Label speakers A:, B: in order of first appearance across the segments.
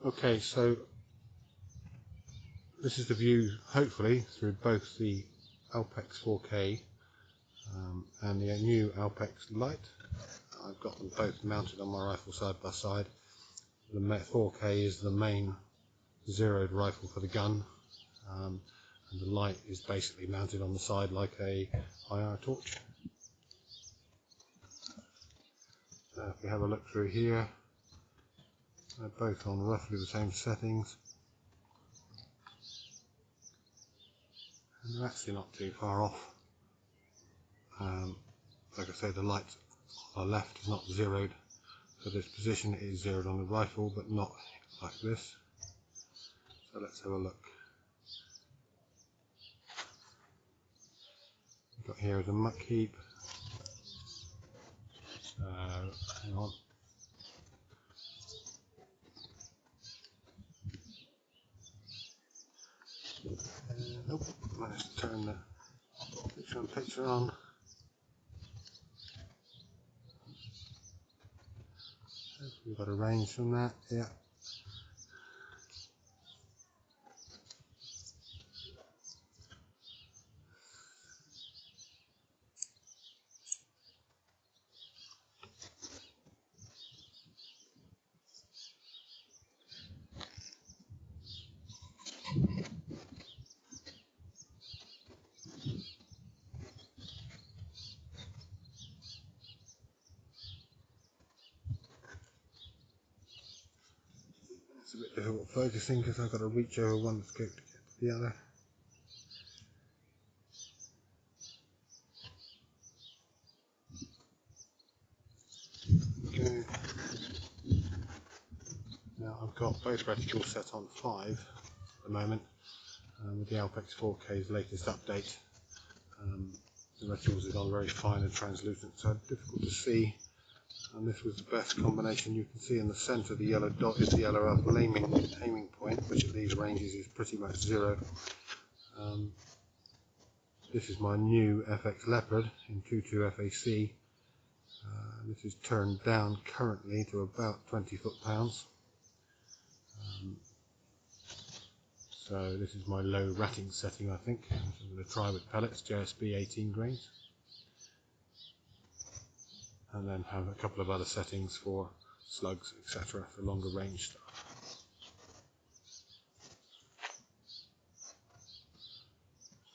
A: Okay, so this is the view, hopefully, through both the Alpex 4K and the new Alpex light. I've got them both mounted on my rifle side by side. The 4K is the main zeroed rifle for the gun, and the light is basically mounted on the side like a IR torch. So if we have a look through here, they're both on roughly the same settings, and they're actually not too far off. Like I say, the light on the left is not zeroed for this position. It is zeroed on the rifle, but not like this. So let's have a look. We've got here is a muck heap. Hang on. Nope, managed to turn the picture on. We've got a range from that, yeah. It's a bit difficult focusing because I've got to reach over one scope to get to the other. Okay. Now I've got both reticles set on 5 at the moment, with the Alpex 4K's latest update. The reticles have gone very fine and translucent, so difficult to see. And this was the best combination. You can see in the centre the yellow dot is the LRF aiming point, which at these ranges is pretty much 0. This is my new FX Leopard in 22 FAC. This is turned down currently to about 20 foot-pounds. So this is my low ratting setting, I think. I'm going to try with pellets, JSB 18 grains. And then have a couple of other settings for slugs, etc., for longer range stuff.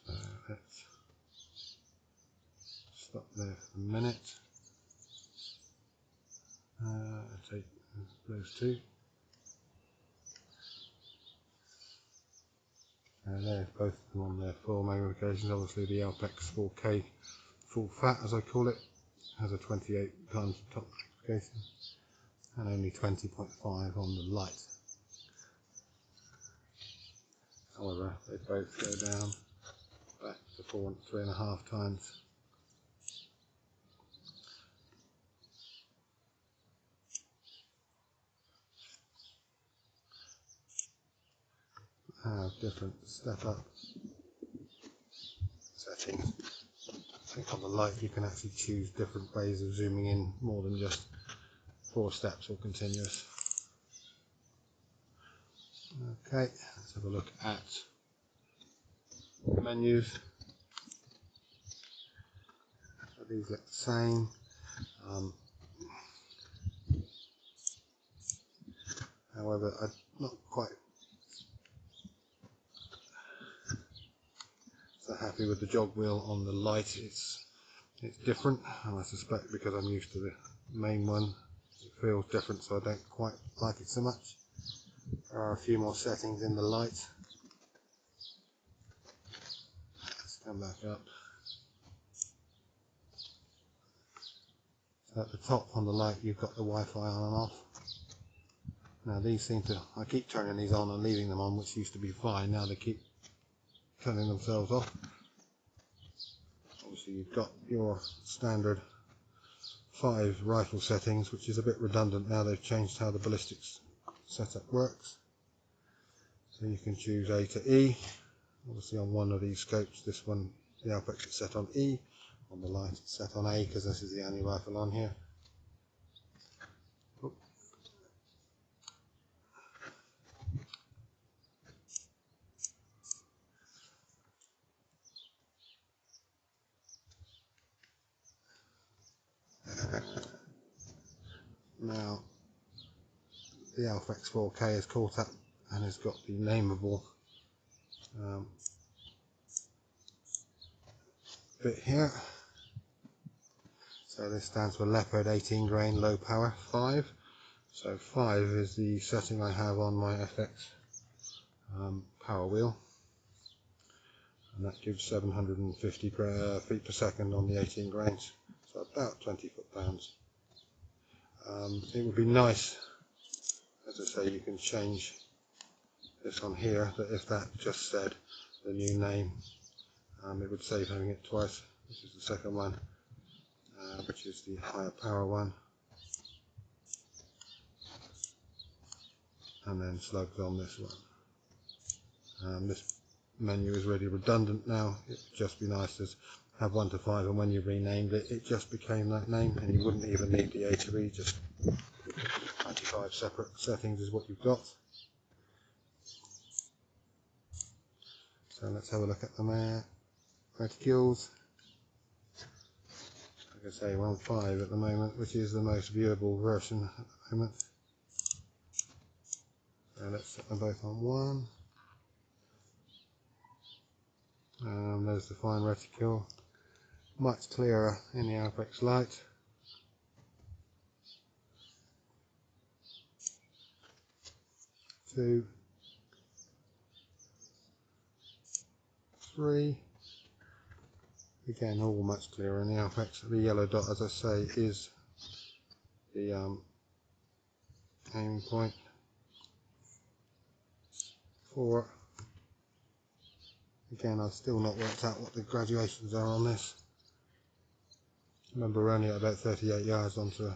A: So let's stop there for a minute. Take those two. There's both of them on their full magnifications. Obviously the Alpex 4K full fat, as I call it, has a 28 times the top magnification and only 20.5 on the light. However, they both go down back to 3.5 times. Have different step up settings. I think on the light you can actually choose different ways of zooming in, more than just 4 steps or continuous. Okay, let's have a look at menus. So these look the same. However, I'm not quite so happy with the jog wheel on the light. It's different, and I suspect because I'm used to the main one, it feels different, so I don't quite like it so much. There are a few more settings in the light. Let's come back up. So at the top on the light you've got the Wi-Fi on and off. Now these seem to, I keep turning these on and leaving them on, which used to be fine. Now they keep turning themselves off. Obviously you've got your standard 5 rifle settings, which is a bit redundant now. They've changed how the ballistics setup works. So you can choose A to E. Obviously on one of these scopes, this one, the Alpex is set on E. On the light it's set on A, because this is the only rifle on here. Now the Alpex 4K is caught up and has got the nameable bit here. So this stands for Leopard 18 grain low power 5. So 5 is the setting I have on my FX power wheel, and that gives 750 feet per second on the 18 grains, so about 20 foot-pounds. It would be nice, as I say, you can change this on here, that if that just said the new name, it would save having it twice. This is the second one, which is the higher power one, and then slugs on this one. This menu is really redundant now. It would just be nice to have 1 to 5, and when you renamed it, it just became that name, and you wouldn't even need the A to E, just 95 separate settings is what you've got. So let's have a look at the reticules. Like I say, we're on 5 at the moment, which is the most viewable version at the moment. So let's set them both on 1. There's the fine reticule, much clearer in the Alpex light. Two, 3. Again, all much clearer in the Alpex. The yellow dot, as I say, is the aiming point. 4. Again, I've still not worked out what the graduations are on this. Remember, we're only at about 38 yards onto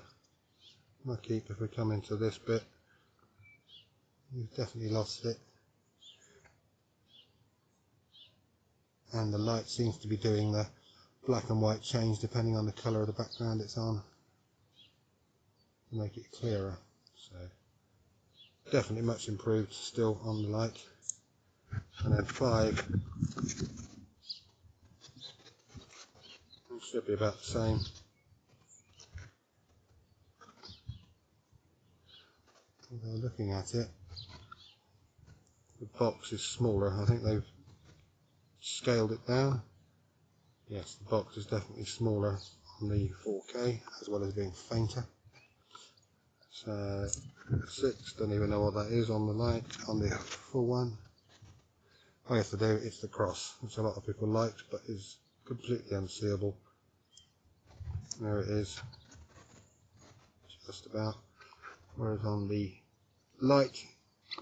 A: my keep. If we come into this bit, you've definitely lost it. And the light seems to be doing the black and white change depending on the colour of the background it's on to make it clearer. So definitely much improved still on the light. And then 5 should be about the same. Although looking at it, the box is smaller. I think they've scaled it down. Yes, the box is definitely smaller on the 4K, as well as being fainter. So 6, don't even know what that is on the light, on the full one. Oh yes, I do, it's the cross, which a lot of people liked, but is completely unseeable. There it is, just about. Whereas on the light,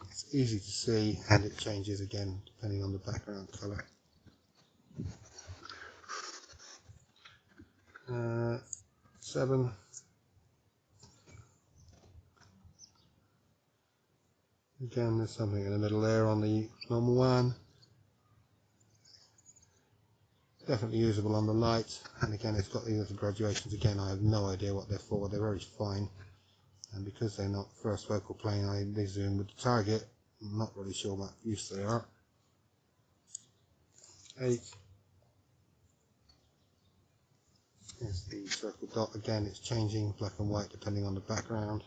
A: it's easy to see, and it changes again depending on the background colour. 7. Again, there's something in the middle there on the normal one. Definitely usable on the light, and again it's got these little graduations. Again, I have no idea what they're for. They're very fine, and because they're not first focal plane, they zoom with the target. I'm not really sure what use they are. 8 is the circle dot. Again, it's changing black and white depending on the background,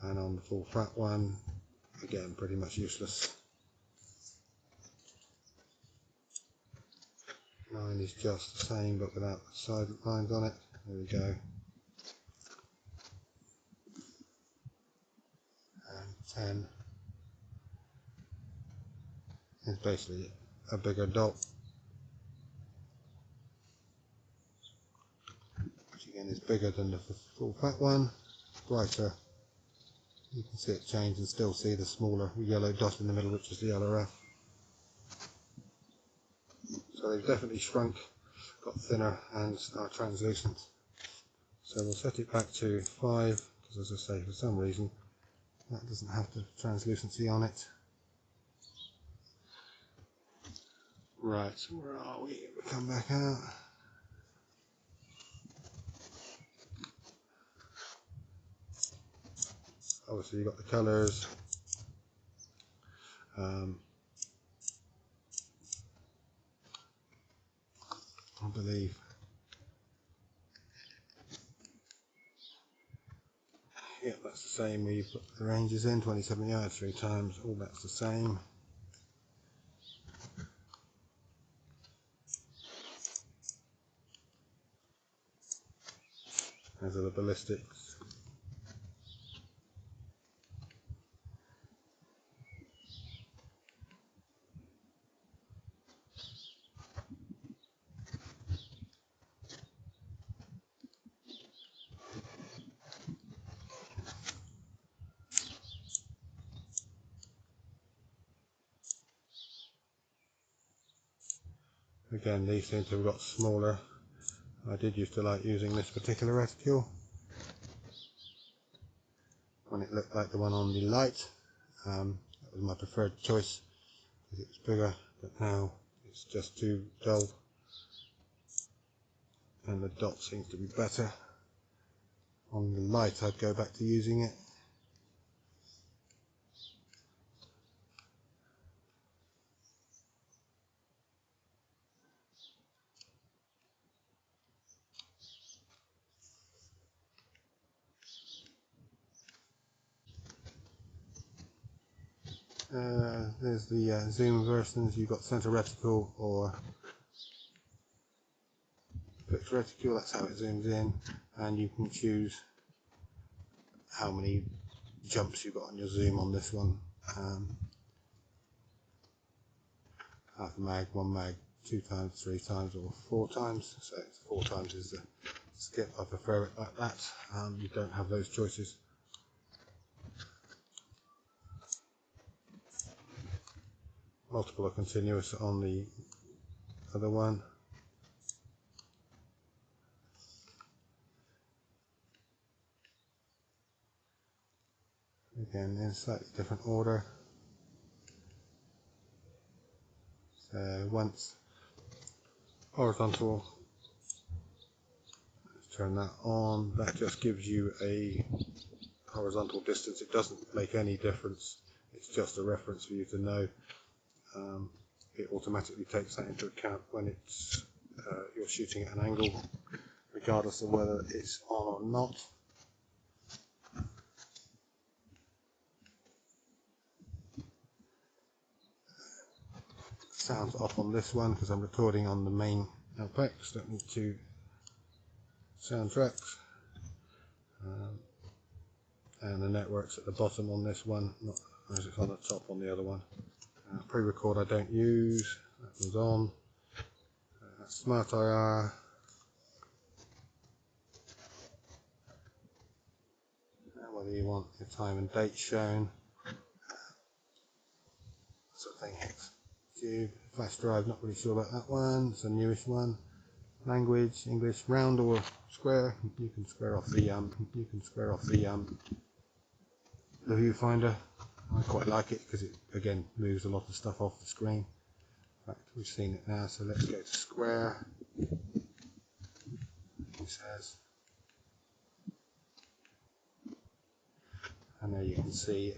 A: and on the full fat one, again pretty much useless. 9 is just the same, but without the side lines on it. There we go. And 10 is basically a bigger dot, which again is bigger than the full fat one, brighter. You can see it change and still see the smaller yellow dot in the middle, which is the LRF. So they've definitely shrunk, got thinner, and are translucent. So we'll set it back to 5, because as I say, for some reason that doesn't have the translucency on it. Right, so where are we? We come back out. Obviously you've got the colours. I believe same where you put the ranges in, 27 yards 3 times, all that's the same. Those are the ballistics. Again, these seem to have got smaller. I did used to like using this particular reticule when it looked like the one on the light. That was my preferred choice because it was bigger, but now it's just too dull and the dot seems to be better. On the light I'd go back to using it. There's the zoom versions. You've got center reticle or fixed reticule, that's how it zooms in, and you can choose how many jumps you've got on your zoom on this one. Half a mag, 1 mag, 2 times, 3 times, or 4 times. So 4 times is the skip. I prefer it like that. You don't have those choices. Multiple or continuous on the other one. Again, in a slightly different order. So once horizontal, let's turn that on. That just gives you a horizontal distance. It doesn't make any difference. It's just a reference for you to know. It automatically takes that into account when it's you're shooting at an angle, regardless of whether it's on or not. Sounds off on this one because I'm recording on the main Alpex. Don't need two soundtracks. And the network's at the bottom on this one, not as it's on the top on the other one. Pre-record I don't use. That one's on. Smart IR. Whether you want your time and date shown. Sort of thing. Hex tube, flash drive. Not really sure about that one. It's a newish one. Language, English, round or square. You can square off the the viewfinder. I quite like it because it again moves a lot of stuff off the screen. In fact, we've seen it now, so let's go to square. It says, and there you can see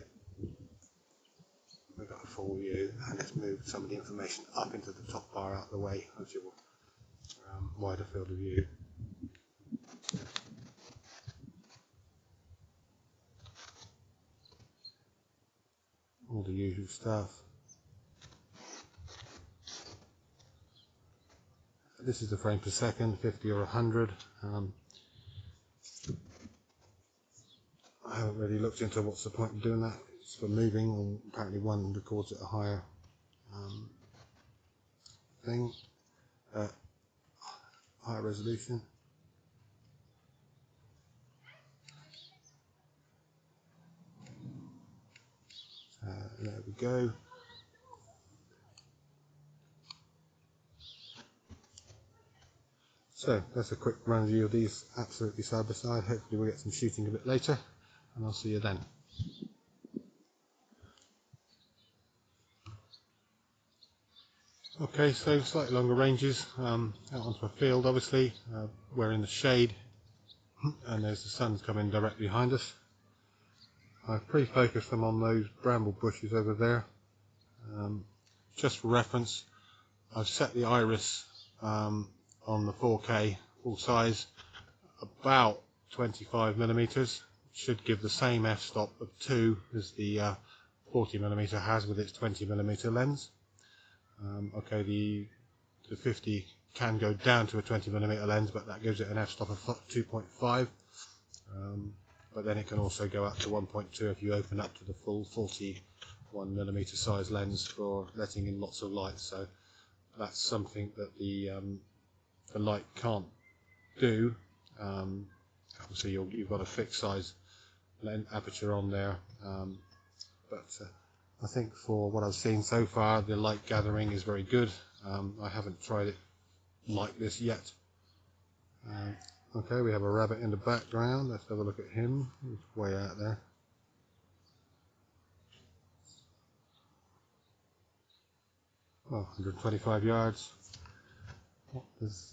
A: we've got a full view, and it's moved some of the information up into the top bar out of the way as your wider field of view. All the usual stuff. This is the frame per second, 50 or 100. I haven't really looked into what's the point of doing that. It's for moving, or apparently one records at a higher higher resolution. There we go. So that's a quick run view of these absolutely side by side. Hopefully we'll get some shooting a bit later, and I'll see you then. Okay, so slightly longer ranges, out onto a field obviously. We're in the shade and there's the sun coming directly behind us. I've pre-focused them on those bramble bushes over there. Just for reference, I've set the iris on the 4K full size about 25 millimeters, should give the same f-stop of 2 as the 40mm has with its 20mm lens. Okay, the 50 can go down to a 20mm lens, but that gives it an f-stop of 2.5. But then it can also go up to 1.2 if you open up to the full 41mm size lens for letting in lots of light. So that's something that the light can't do. Obviously you've got a fixed size aperture on there, but I think for what I've seen so far, the light gathering is very good. I haven't tried it like this yet. Okay, we have a rabbit in the background. Let's have a look at him. He's way out there. Oh, 125 yards. What does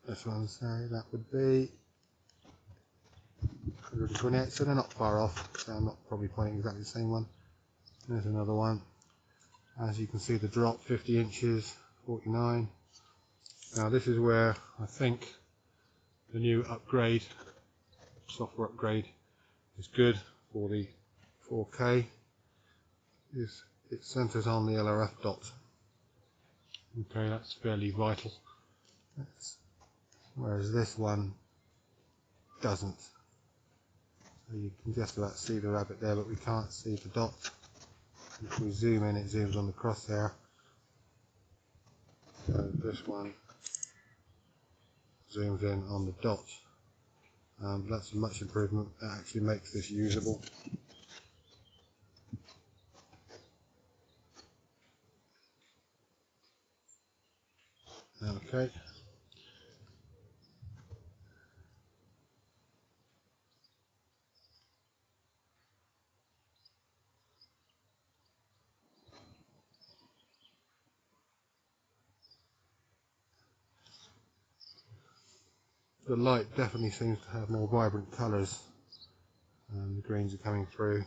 A: this one say? That would be 128, so they're not far off. So I'm not probably pointing exactly the same one. There's another one. As you can see, the drop 50 inches, 49. Now this is where I think the new upgrade, software upgrade, is good for the 4K. It centers on the LRF dot. Okay, that's fairly vital. Whereas this one doesn't. So you can just about see the rabbit there, but we can't see the dot. If we zoom in, it zooms on the crosshair. So this one zooms in on the dot. That's a much improvement. That actually makes this usable. Okay. The light definitely seems to have more vibrant colours. The greens are coming through.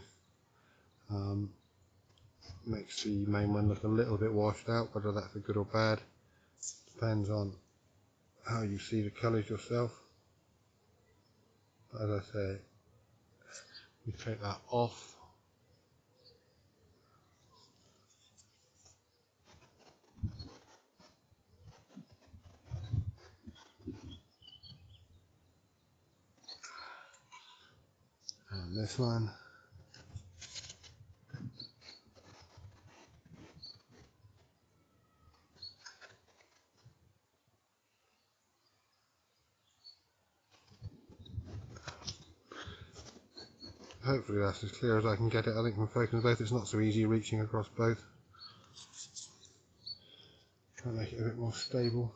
A: Makes the main one look a little bit washed out. Whether that's a good or bad depends on how you see the colours yourself. But as I say, we take that off. And this one. Hopefully that's as clear as I can get it. I think from focusing both, it's not so easy reaching across both. Try and make it a bit more stable.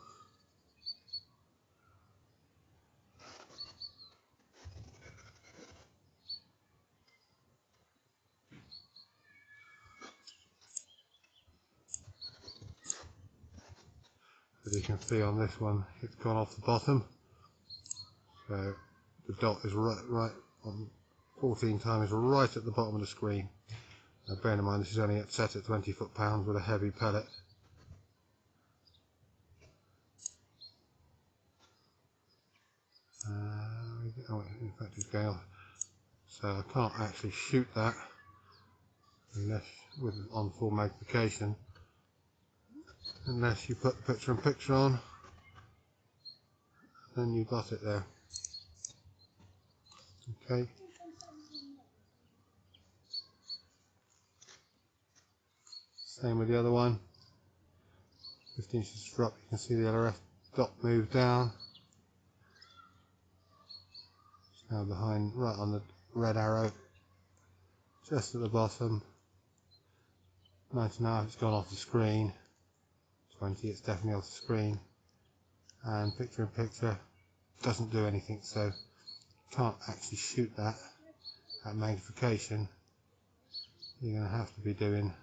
A: As you can see on this one, it's gone off the bottom. So the dot is right on 14 times right at the bottom of the screen. Now bear in mind this is only set at 20 foot-pounds with a heavy pellet. Oh, in fact it's going off. So I can't actually shoot that unless on full magnification, unless you put the picture-in-picture on. Then you got it there. Okay. Same with the other one. 15 inches drop, you can see the LRF dot move down. It's now behind, right on the red arrow, just at the bottom. 99, it's gone off the screen. 20, it's definitely off the screen. And picture-in-picture doesn't do anything, so can't actually shoot that at magnification. You're going to have to be doing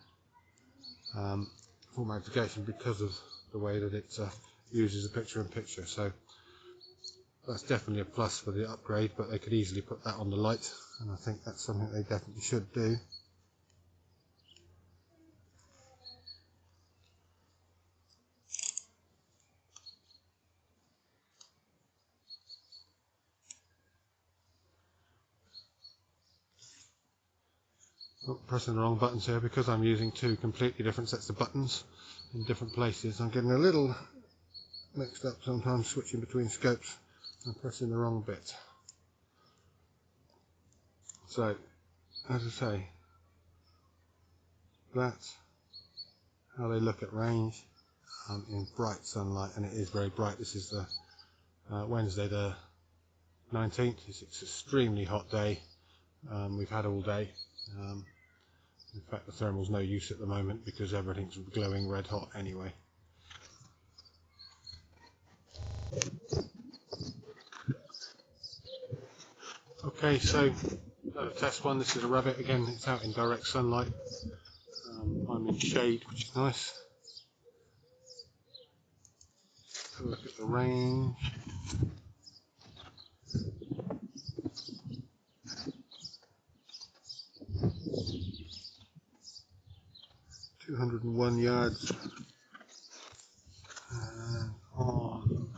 A: full magnification because of the way that it uses a picture-in-picture. So that's definitely a plus for the upgrade, but they could easily put that on the light, and I think that's something they definitely should do. Oh, pressing the wrong buttons here because I'm using two completely different sets of buttons in different places. I'm getting a little mixed up sometimes, switching between scopes and pressing the wrong bit. So, as I say, that's how they look at range in bright sunlight, and it is very bright. This is the Wednesday the 19th. It's an extremely hot day. We've had all day. In fact, the thermal's no use at the moment because everything's glowing red hot anyway. Okay, so another test one. This is a rabbit again. It's out in direct sunlight. I'm in shade, which is nice. Have a look at the range. ...201 yards, and on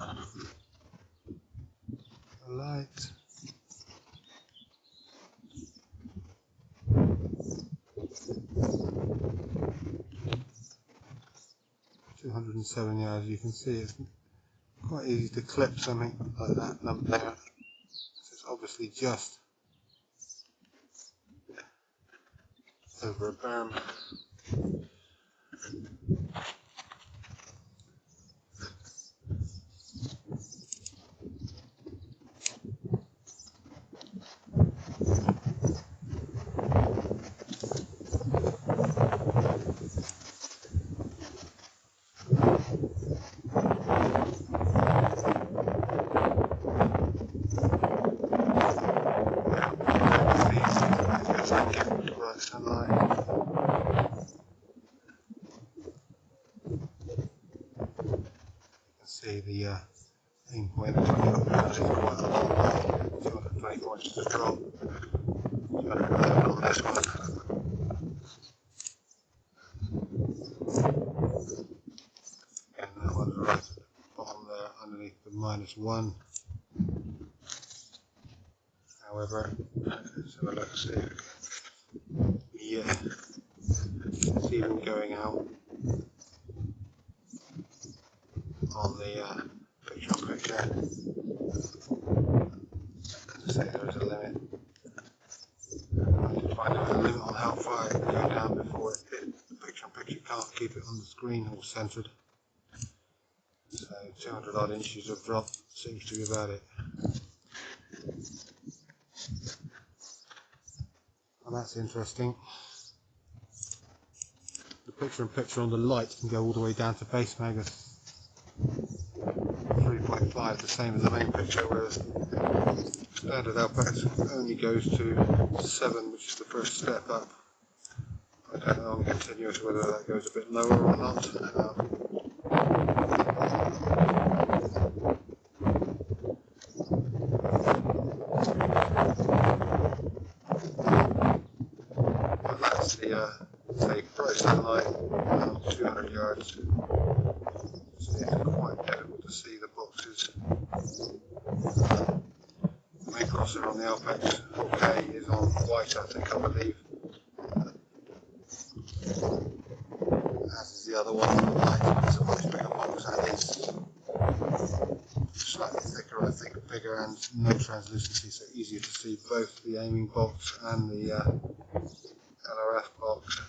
A: the light, 207 yards. You can see it's quite easy to clip something like that number there. So it's obviously just over a berm. Sunlight. You can see the aim point is quite a long way, 224 inches of drop, 211 on this one. And that one's right at the bottom there, underneath the -1. However, let's have a look, see. Yeah, it's even going out on the picture-on-picture. Say there's a limit. I need to find out a limit on how far it can go down before it hit the picture-on-picture. Can't keep it on the screen all centered. So 200 odd inches of drop seems to be about it. And that's interesting. The picture-in-picture on the light can go all the way down to base mag of 3.5, the same as the main picture, whereas standard Alpex only goes to 7, which is the first step up. I don't know on continuous whether that goes a bit lower or not. But that's the say bright sunlight, 200 yards. So it's quite difficult to see the boxes. The main crosser on the Alpex 4K is on white, I think, I believe. As is the other one on the light. It's a much bigger box and is slightly thicker, I think, bigger and no translucency, so easier to see both the aiming box and the LRF box.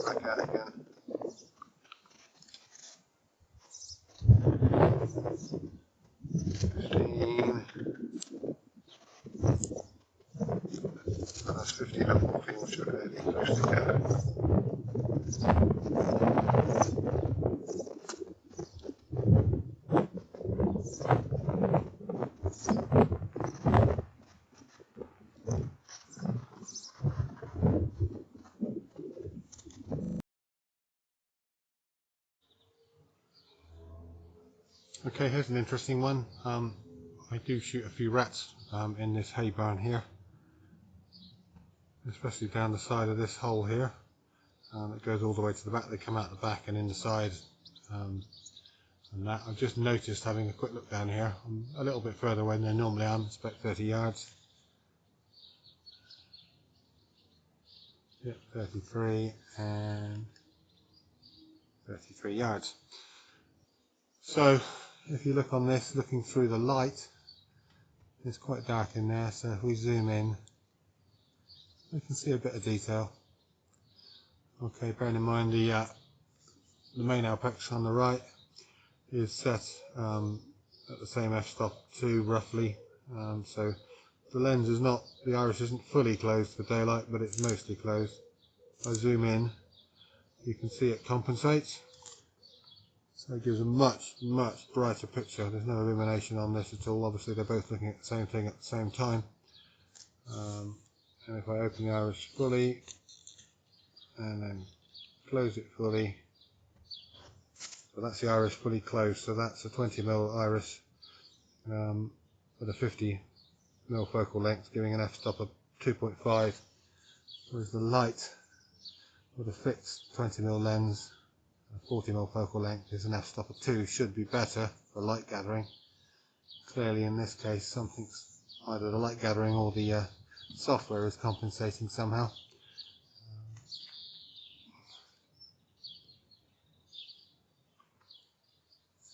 A: Back out again. And that's 15 and 14, which are really close together. Okay, here's an interesting one. I do shoot a few rats in this hay barn here, especially down the side of this hole here. It goes all the way to the back. They come out the back and in the side, and that. I've just noticed, having a quick look down here, I'm a little bit further away than I normally am. It's about 30 yards. Yep, 33 and 33 yards. So if you look on this, looking through the light, it's quite dark in there, so if we zoom in, we can see a bit of detail. Okay, bearing in mind the main Alpex on the right is set at the same f-stop 2 roughly, so the lens is not, the iris isn't fully closed for daylight, but it's mostly closed. If I zoom in, you can see it compensates, so it gives a much brighter picture. There's no illumination on this at all. Obviously they're both looking at the same thing at the same time. And if I open the iris fully and then close it fully, so that's the iris fully closed, so that's a 20mm iris with a 50mm focal length, giving an f-stop of 2.5, whereas the light with a fixed 20mm lens, a 40mm focal length, is an f-stop of 2, should be better for light gathering. Clearly in this case something's, either the light gathering or the software is compensating somehow.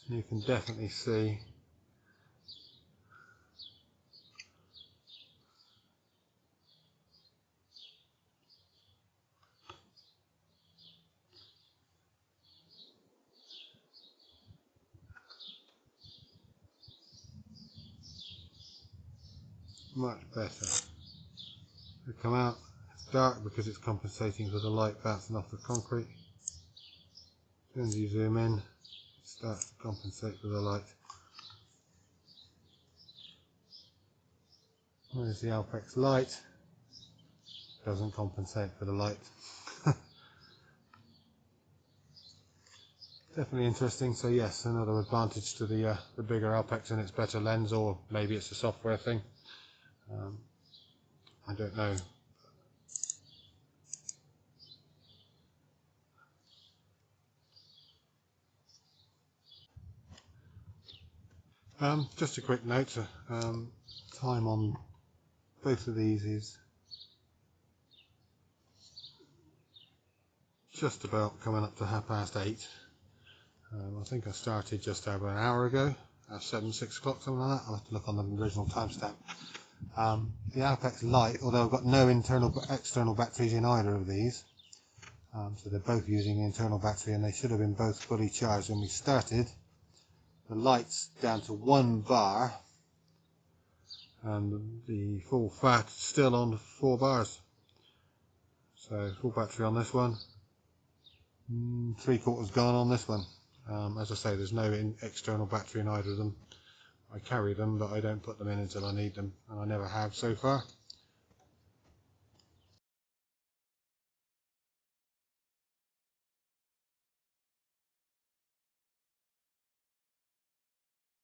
A: You can definitely see much better. They come out, it's dark because it's compensating for the light bouncing off the concrete. As soon as you zoom in, it starts to compensate for the light. Whereas the Alpex light doesn't compensate for the light. Definitely interesting. So yes, another advantage to the bigger Alpex and its better lens, or maybe it's a software thing. I don't know. Just a quick note, time on both of these is just about coming up to 8:30. I think I started just over an hour ago, 6 o'clock, something like that. I'll have to look on the original timestamp. The Alpex Light, although I've got no external batteries in either of these, so they're both using the internal battery, and they should have been both fully charged when we started. The light's down to 1 bar, and the full fat still on 4 bars. So full battery on this one, 3/4 gone on this one. As I say, there's no external battery in either of them. I carry them, but I don't put them in until I need them, and I never have so far.